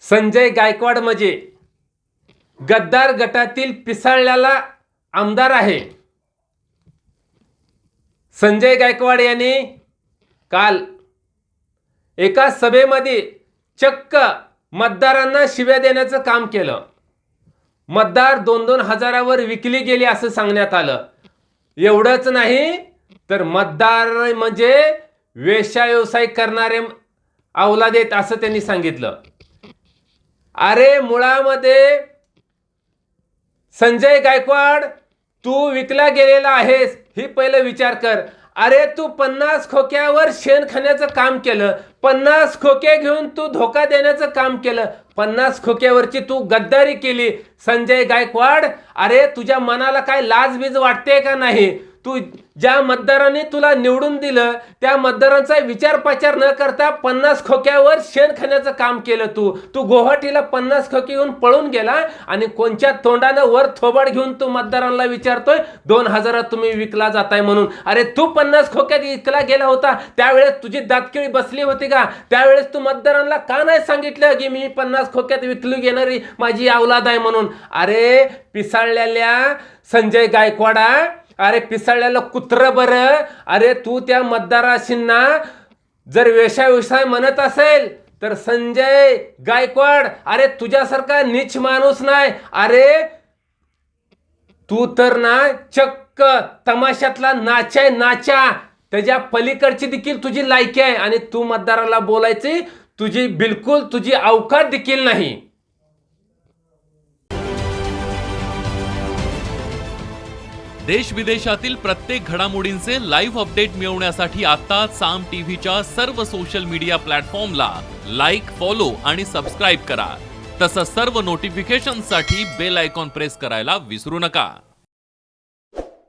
संजय गायकवाड म्हणजे गद्दार गटातील पिसाळलेला आमदार आहे। संजय गायकवाड यांनी काल एका सभेमध्ये चक्क मतदारांना शिव्या देण्याचं काम केलं। मतदार 2-2 हजारावर विकली गेली असं सांगण्यात आलं। एवढंच नाही तर मतदार म्हणजे व्यवसाय करणारे अवलाद आहेत असं त्यांनी सांगितलं। अरे मुळामध्ये संजय गायकवाड तू विकला गेलेला आहेस ही पहिलं विचार कर। अरे तू 50 खोक्यावर शेण खाण्याचं काम केलं, 50 खोके घेऊन तू धोका देण्याचं काम केलं, 50 खोक्यावरची तू गद्दारी केली। संजय गायकवाड अरे तुझ्या मनाला काय लाजबीज वाटते का नाही? तू ज्या मतदारांनी तुला निवडून दिलं त्या मतदारांचा विचारपाचार न करता 50 खोक्यावर शेण खाण्याचं काम केलं। तू गुवाहाटीला 50 खोके घेऊन पळून गेला आणि कोणच्या तोंडानं वर थोबाड घेऊन तू मतदारांना विचारतोय 2000 तुम्ही विकला जाताय म्हणून। अरे तू 50 खोक्यात विकला गेला होता त्यावेळेस तुझी दातकिळी बसली होती का? त्यावेळेस तू मतदारांना का नाही सांगितलं की मी 50 खोक्यात विकली घेणारी माझी औलाद आहे म्हणून? अरे पिसाळलेल्या संजय गायकवाडा, अरे पिसाळलेलं कुत्र बरं, अरे तू त्या मतदाराशींना जर व्यवसाय म्हणत असेल तर संजय गायकवाड अरे तुझ्यासारखा नीच माणूस नाही। अरे तू तर ना चक्क तमाशातला नाचा, त्याच्या पलीकडची देखील तुझी लायकी आहे आणि तू मतदाराला बोलायची तुझी अवकात देखील नाही। देश विदेशातील प्रत्येक घडामोडींचे लाईव्ह अपडेट मिळवण्यासाठी आता साम टीव्हीच्या सर्व सोशल मीडिया प्लॅटफॉर्मला लाईक, फॉलो आणि सबस्क्राईब करा। तसंच सर्व नोटिफिकेशनसाठी बेल आयकॉन प्रेस करायला विसरू नका।